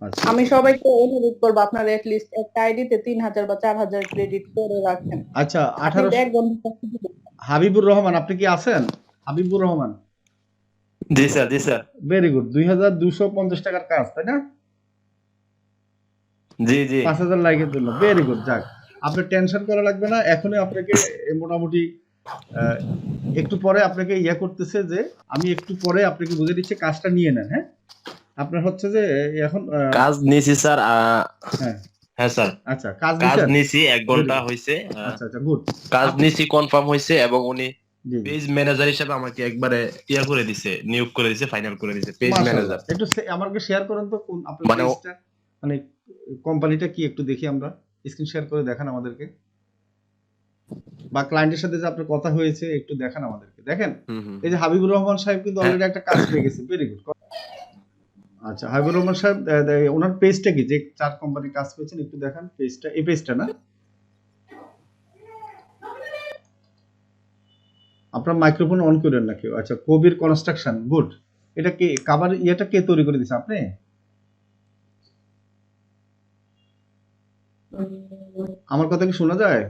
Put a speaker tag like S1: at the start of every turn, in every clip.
S1: আচ্ছা
S2: আমি সবাইকে অনুরোধ করবো আপনারা at least একটা আইডিতে 3000 বা 4000 ক্রেডিট করে রাখেন।
S1: আচ্ছা
S2: আপনি
S1: 1800
S2: এক ঘন্টা
S1: হাবিবুর রহমান আপনি কি আছেন? হাবিবুর রহমান
S3: জি স্যার, জি স্যার।
S1: Very good. 2250 টাকার কাজ তাই না?
S3: জি জি
S1: 5000 লাইকের জন্য ভেরি গুড। যাক, আপনি টেনশন করা লাগবে না। এখনই আপনাকে মোটামুটি একটু পরে আপনাকে ইয়া করতেছে যে আমি একটু পরে আপনাকে বুঝে দিচ্ছি, কাজটা নিয়ে নেন। হ্যাঁ, আপনার হচ্ছে যে এখন
S3: কাজ নিছি স্যার।
S1: হ্যাঁ
S3: হ্যাঁ স্যার,
S1: আচ্ছা কাজ
S3: কাজ
S1: নিছেন।
S3: নিছি, 1
S1: ভেরি
S3: ঘন্টা
S1: গুড।
S3: হইছে।
S1: আচ্ছা আচ্ছা গুড।
S3: কাজ
S1: আপনি
S3: নিছি, কনফার্ম হইছে এবং উনি
S1: জি জি
S3: পেজ ম্যানেজার হিসেবে আমাকে একবারে ইয়া করে দিছে, নিয়োগ করে দিছে, ফাইনাল করে দিছে পেজ
S1: মাশাআল্লাহ।
S3: ম্যানেজার।
S1: একটু আমাকে শেয়ার করেন তো কোন আপনার
S3: মানে
S1: পেজটা, মানে কোম্পানিটা কি একটু দেখি আমরা। স্ক্রিন শেয়ার করে দেখান আমাদেরকে, বা ক্লায়েন্টের সাথে যে আপনার কথা হয়েছে একটু দেখান আমাদেরকে। দেখেন এই যে হাবিবুর রহমান সাহেব কিন্তু
S3: হ্যাঁ
S1: অলরেডি একটা কাজ পেয়ে গেছে। Very good. আচ্ছা হাবিবুর রহমান সাহেব ওনার পেজটা কি, যে চার কোম্পানি কাজ পেয়েছেন একটু দেখান পেজটা। এই পেজটা না, আপনার মাইক্রোফোন অন করেন নাকি? আচ্ছা কবির কনস্ট্রাকশন, গুড। এটা কে কভার ইয়েটা কে তৈরি করে দিয়েছে? আপনি? আমার কথা কি শোনা যায়?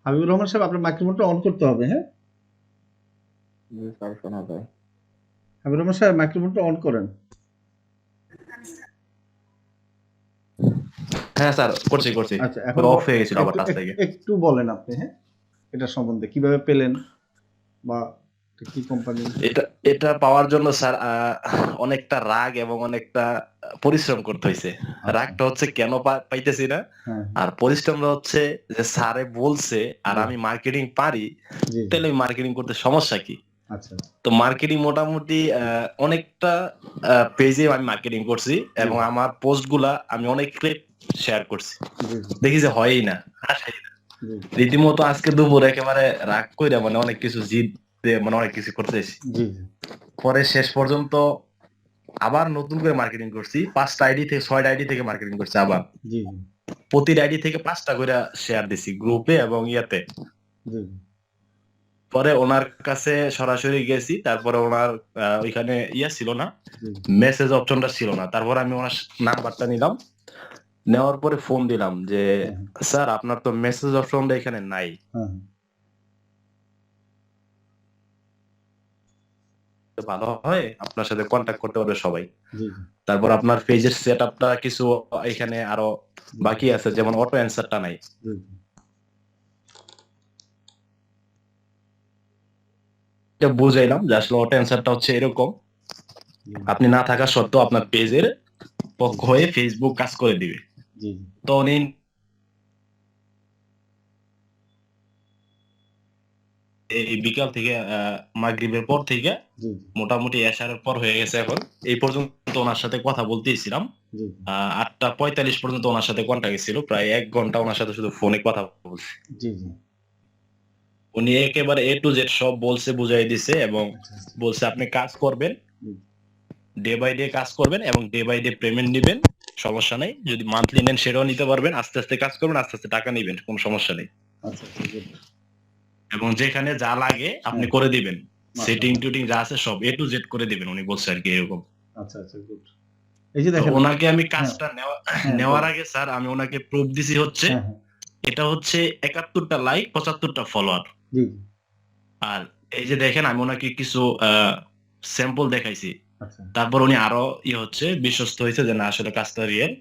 S1: হাবিবুর রহমান সাহেব আপনার মাইক্রোফোনটা অন করতে হবে। হ্যাঁ
S3: জি স্যার, শোনা যায়।
S1: হাবিবুর রহমান সাহেব মাইক্রোফোনটা অন করেন।
S3: হ্যাঁ স্যার, করছি করছি।
S1: আচ্ছা এখন
S3: অফ হয়ে গেছিল আবার
S1: একটু
S3: টাচ থেকে।
S1: একটু বলেন আপনি। হ্যাঁ এটা সম্বন্ধে কিভাবে পেলেন, বা এটা কি কোম্পানি?
S3: এটা এটা পাওয়ার জন্য স্যার অনেকটা রাগ এবং অনেকটা পরিশ্রম করতে হয়েছে।
S1: আচ্ছা
S3: রাগটা হচ্ছে কেন পাইতেছি না,
S1: হ্যাঁ
S3: আর পরিশ্রমটা হচ্ছে যে স্যারে বলছে আর
S1: জি
S3: আমি মার্কেটিং পারি,
S1: জি জি
S3: তাহলে মার্কেটিং করতে সমস্যা কি?
S1: আচ্ছা
S3: তো মার্কেটিং মোটামুটি অনেকটা পেজে আমি মার্কেটিং করছি
S1: জি
S3: এবং আমার পোস্ট গুলা আমি অনেককে শেয়ার করছি।
S1: জি জি
S3: দেখি যে হয়ই না, আসেই না।
S1: জি
S3: রীতিমতো আজকে দুপুর একেবারে রাগ কইরা মানে অনেক কিছু জিদ দিয়ে মানে অনেক কিছু করতেছি।
S1: জি জি
S3: পরে শেষ পর্যন্ত আবার নতুন করে মার্কেটিং করছি, 5টা আইডি থেকে 6টা আইডি থেকে মার্কেটিং করছি আবার।
S1: জি জি
S3: প্রতিটা আইডি থেকে 5টা করে শেয়ার দিছি গ্রুপে এবং ইয়াতে।
S1: জি
S3: পরে ওনার কাছে সরাসরি গেছি, তারপরে ওনার ওইখানে ইয়া ছিল না,
S1: জি
S3: মেসেজ অপশনটা ছিল না। তারপরে আমি ওনার নাম্বারটা নিলাম, নেওয়ার পরে ফোন দিলাম যে
S1: হ্যাঁ
S3: স্যার আপনার তো মেসেজ অপশনটা এখানে নাই,
S1: হ্যাঁ
S3: ভালো হয় আপনার সাথে কন্ট্যাক্ট করতে পারবে সবাই।
S1: জি জি
S3: তারপর আপনার পেজের সেটআপটা কিছু এখানে আরো বাকি আছে, যেমন অটো অ্যান্সারটা নাই।
S1: জি
S3: এটা বুঝাইলাম যে আসলে অটো অ্যান্সারটা হচ্ছে এরকম,
S1: জি
S3: আপনি না থাকা সত্ত্বেও আপনার পেজের পক্ষ হয়ে ফেসবুক কাজ করে দিবে।
S1: জি
S3: তো উনি এই বিকাল থেকে মাগরিবের পর থেকে
S1: জি
S3: মোটামুটি এশারের পর হয়ে গেছে, এখন এই পর্যন্ত ওনার সাথে কথা বলতেছিলাম।
S1: জি
S3: 8টা 45 পর্যন্ত ওনার সাথে কন্টাক্ট ছিল, প্রায় 1 ঘন্টা ওনার সাথে শুধু ফোনে কথা বলছি।
S1: জি জি
S3: উনি একেবারে A to Z সব বলছে, বুঝাই দিছে এবং
S1: আচ্ছা আচ্ছা
S3: বলছে আপনি কাজ করবেন,
S1: জি
S3: ডে বাই ডে কাজ করবেন এবং ডে বাই ডে পেমেন্ট নিবেন, সমস্যা নেই। যদি মান্থলি নেন সেটাও নিতে পারবেন, আস্তে আস্তে কাজ করবেন, আস্তে আস্তে টাকা নিবেন, কোনো সমস্যা নেই।
S1: আচ্ছা আচ্ছা গুড।
S3: এবং যেখানে যা লাগে আপনি
S1: হ্যাঁ
S3: করে দিবেন, সেটিং
S1: মাশাআল্লাহ।
S3: টুটিং যা আছে সব A to Z করে দিবেন, উনি বলছে আর কি এরকম।
S1: আচ্ছা আচ্ছা গুড। এই যে
S3: তো
S1: দেখেন
S3: ওনাকে আমি
S1: হ্যাঁ
S3: কাজটা
S1: হ্যাঁ
S3: নেওয়ার
S1: বলেন।
S3: আগে স্যার আমি ওনাকে প্রুফ দিছি হচ্ছে,
S1: হ্যাঁ হ্যাঁ
S3: এটা হচ্ছে 71টা লাইক 75টা ফলোয়ার।
S1: জি জি
S3: আর এই যে দেখেন আমি ওনাকে কিছু স্যাম্পল দেখাইছি,
S1: আচ্ছা
S3: তারপর উনি আরো হচ্ছে বিশ্বস্ত হয়েছে যে না আসলে কাজটা রিয়েল।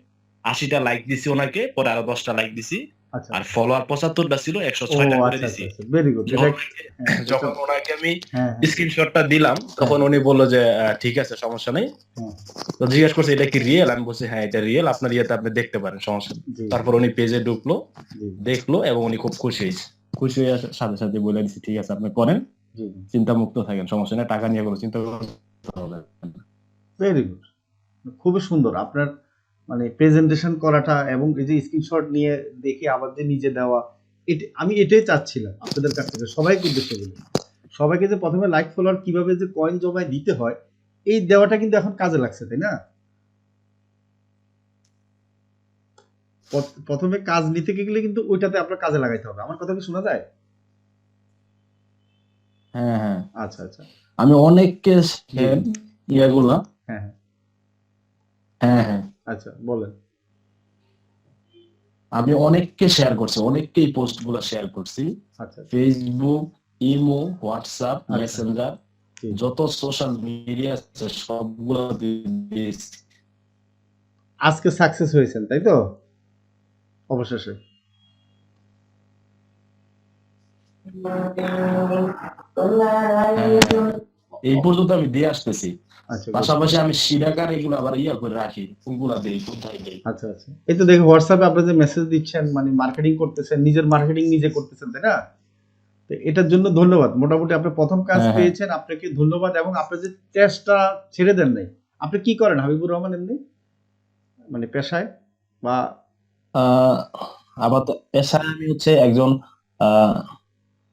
S3: 80টা লাইক দিছি ওনাকে, পরে আরো 10টা লাইক দিছি,
S1: আচ্ছা
S3: আর ফলোয়ার 75টা ছিল,
S1: ও
S3: 106টা করে
S1: আচ্ছা
S3: দিছি।
S1: আচ্ছা আচ্ছা ভেরি গুড। এটা
S3: যখন
S1: হ্যাঁ এটা
S3: যখন ওনাকে আমি
S1: হ্যাঁ হ্যাঁ
S3: স্ক্রিনশটটা দিলাম
S1: হ্যাঁ
S3: তখন উনি বললো যে ঠিক আছে সমস্যা নেই।
S1: হ্যাঁ
S3: তো জিজ্ঞেস করছে এটা কি রিয়েল, আমি বলছি হ্যাঁ এটা রিয়েল, আপনার ইয়েতে আপনি দেখতে পারেন, সমস্যা নেই।
S1: জি
S3: তারপর উনি পেজে ঢুকলো,
S1: জি
S3: দেখলো এবং উনি খুব খুশি হয়েছে। খুশি হয়ে সাথে সাথে বলে দিচ্ছি ঠিক আছে আপনি করেন,
S1: জি
S3: চিন্তা মুক্ত থাকেন, সমস্যা নেই, টাকা নিয়ে কোনো চিন্তা করতে হবে না।
S1: Very good. খুবই সুন্দর আপনার মানে প্রেজেন্টেশন করাটা, এবং এই যে স্ক্রিনশট নিয়ে দেখে আবার যে নিজে দেওয়া, এটা আমি এটাই চাচ্ছিলাম আপনাদের কাছ থেকে সবাইকে উদ্দেশ্য বলি। সবাইকে যে প্রথমে লাইক ফলোয়ার কিভাবে যে কয়েন জমায় দিতে হয়, এই দেওয়াটা কিন্তু এখন কাজে লাগছে তাই না? প্রথমে কাজ নিতে গেলে কিন্তু ওইটাতে আপনার কাজে লাগাইতে হবে। আমার কথা কি শোনা যায়?
S3: হ্যাঁ হ্যাঁ,
S1: আচ্ছা আচ্ছা
S3: আমি অনেককে
S1: জি জি
S3: ইয়াগুলা
S1: হ্যাঁ হ্যাঁ
S3: হ্যাঁ হ্যাঁ
S1: আচ্ছা বলেন।
S4: আমি অনেককে শেয়ার করছি, অনেককেই পোস্ট গুলো শেয়ার করছি,
S1: আচ্ছা
S4: ফেসবুক, ইমো, হোয়াটসঅ্যাপ,
S1: আচ্ছা।
S4: মেসেঞ্জার,
S1: জি।
S4: যত সোশ্যাল মিডিয়া আছে সবগুলো দিয়েছি।
S1: আজকে সাকসেস হয়েছেন তাই তো অবশেষে?
S4: এই পর্যন্ত আমি দিয়ে আসতেছি,
S1: আচ্ছা
S4: পাশাপাশি আমি সিডাকার এগুলো আবার ইয়া করে রাখি, ওগুলা দেই, কোথায় দেই।
S1: আচ্ছা আচ্ছা। এই তো দেখো হোয়াটসঅ্যাপে আপনি যে মেসেজ দিচ্ছেন মানে মার্কেটিং করতেছেন, নিজের মার্কেটিং নিজে করতেছেন তাই না? তো এটার জন্য ধন্যবাদ। মোটামুটি আপনি প্রথম কাজ
S4: হ্যাঁ, হ্যাঁ।
S1: পেয়েছেন, আপনাকে ধন্যবাদ। এবং আপনি যে চেষ্টা ছেড়ে দেন নাই। আপনি কি করেন হাবিবুর রহমান এমনি মানে পেশায় বা?
S4: আবার তো পেশায় আমি হচ্ছে একজন আহ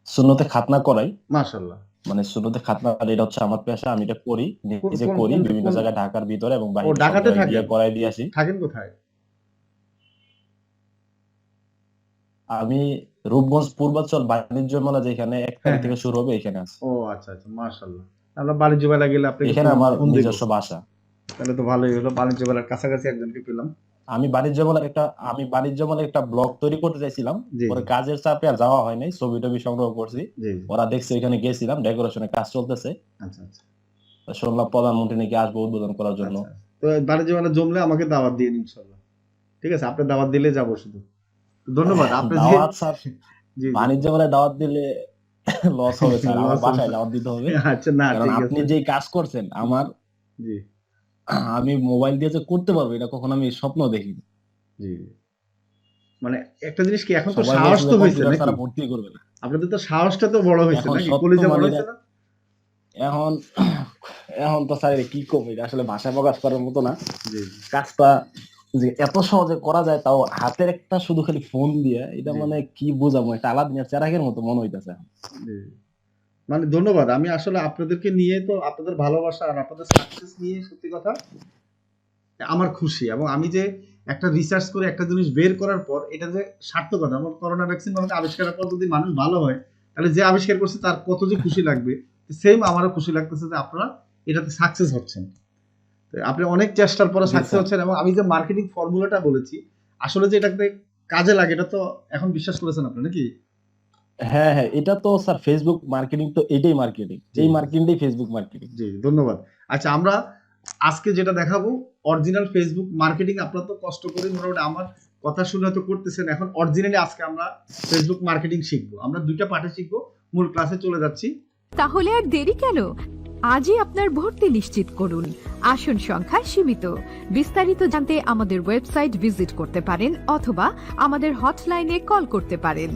S4: সুন্নতে খাতনা করাই,
S1: মাশাআল্লাহ।
S4: মানে সুন্নতে খাতনা, এটা হচ্ছে আমার পেশা, আমি এটা করি,
S1: কোন
S4: নিজে
S1: কোন
S4: করি
S1: কোন
S4: বিভিন্ন
S1: কোন
S4: জায়গায়, ঢাকার ভিতরে এবং
S1: ও
S4: বাইরে সব
S1: ঢাকাতে
S4: জায়গায় গিয়ে
S1: থাকেন?
S4: করাই দিয়ে আসি।
S1: থাকেন কোথায়?
S4: আমি রূপগঞ্জ পূর্বাঞ্চল বাণিজ্য মেলা যেখানে 1
S1: হ্যাঁ
S4: তারিখ
S1: হ্যাঁ।
S4: থেকে শুরু হবে এখানে আছে।
S1: ও আচ্ছা আচ্ছা মাশাআল্লাহ। আমরা বাণিজ্য মেলা গেলে আপনাকে
S4: এখানে আমার
S1: ফোন দিব।
S4: নিজস্ব বাসা।
S1: তাহলে তো ভালোই হলো, বাণিজ্য মেলার কাছাকাছি একজনকে পেলাম।
S4: আমি বাণিজ্য মেলার একটা ব্লগ তৈরি করতে চাইছিলাম,
S1: জি
S4: পরে
S1: জি
S4: কাজের চাপে আর যাওয়া হয় নাই, ছবি টবি সংগ্রহ করছি,
S1: জি জি।
S4: ওরা দেখছে, ওইখানে গেছিলাম, ডেকোরেশনের কাজ চলতেছে,
S1: আচ্ছা আচ্ছা
S4: তো শুনলাম প্রধানমন্ত্রী নাকি আসবে উদ্বোধন করার জন্য।
S1: আচ্ছা। তো বাণিজ্য মেলা জমলে আমাকে দাওয়াত দিন ইনশাআল্লাহ। ঠিক আছে, আপনি দাওয়াত দিলে যাবো শুধু। ধন্যবাদ আপনি যে
S4: দাওয়াত স্যার,
S1: জি জি
S4: বাণিজ্য মেলায় দাওয়াত দিলে লস হবে স্যার, আমার
S1: লস হবে।
S4: বাসায় দাওয়াত দিতে হবে,
S1: আচ্ছা না
S4: কারণ
S1: ঠিক
S4: আপনি
S1: আছে।
S4: যে কাজ করছেন
S1: জি
S4: আমি মোবাইল দিয়ে যে করতে পারবো এটা কখনো আমি স্বপ্ন দেখিনি।
S1: জি। মানে একটা জিনিস কি, এখন তো
S4: সবাই
S1: সাহস
S4: বলছে
S1: তো
S4: যে
S1: হয়েছে
S4: কম্পিউটার
S1: নাকি?
S4: ছাড়া ভর্তি করবে না।
S1: আপনাদের তো সাহসটা তো বড় হয়েছে
S4: এখন
S1: নাকি?
S4: সত্য
S1: কলিজা বড়
S4: মানে
S1: হয়েছে না?
S4: এখন এখন তো স্যার কি করবো, এটা আসলে ভাষা প্রকাশ করার মতো না।
S1: জি
S4: কাজটা যে এত সহজে করা যায়, তাও হাতের একটা শুধু খালি ফোন দিয়ে, এটা
S1: জি
S4: মানে কি বোঝাবো, একটা আলাদা চেরাগের মতো মনে হইতেছে।
S1: জি। মানে ধন্যবাদ। আমি আসলে আপনাদেরকে নিয়ে, তো আপনাদের ভালোবাসা আর আপনাদের সাকসেস নিয়ে সত্যি কথা আমার খুশি। এবং আমি যে একটা রিসার্চ করে একটা জিনিস বের করার পর এটা যে সার্থকতা, আমার করোনা ভ্যাকসিন বানাতে আবিষ্কারের পর যদি মানুষ ভালো হয়, তাহলে যে আবিষ্কার করছে তার কত যে খুশি লাগবে, সেম আমারও খুশি লাগতেছে যে আপনারা এটাতে সাকসেস হচ্ছেন। তো আপনি অনেক চেষ্টার পরে
S4: জি
S1: সাকসেস
S4: স্যার।
S1: হচ্ছেন। এবং আমি যে মার্কেটিং ফর্মুলাটা বলেছি আসলে যে এটাতে কাজে লাগে, এটা তো এখন বিশ্বাস করেছেন আপনি নাকি?
S4: হ্যাঁ হ্যাঁ, এটা তো স্যার ফেসবুক মার্কেটিং, তো এটাই মার্কেটিং,
S1: জি
S4: এই মার্কেটিংটাই ফেসবুক মার্কেটিং।
S1: জি ধন্যবাদ। আচ্ছা আমরা আজকে যেটা দেখাবো অরিজিনাল ফেসবুক মার্কেটিং। আপনারা তো কষ্ট করে মোটামুটি আমার কথা শুনে তো করতেছেন, এখন অরিজিনালি আজকে আমরা ফেসবুক মার্কেটিং শিখবো। আমরা দুইটা পার্টে শিখবো, মূল ক্লাসে চলে যাচ্ছি।
S5: তাহলে আর দেরি কেন? আজই আপনার ভর্তি নিশ্চিত করুন। আসন সংখ্যা সীমিত। বিস্তারিত জানতে আমাদের ওয়েবসাইট ভিজিট করতে পারেন অথবা আমাদের হটলাইনে কল করতে পারেন।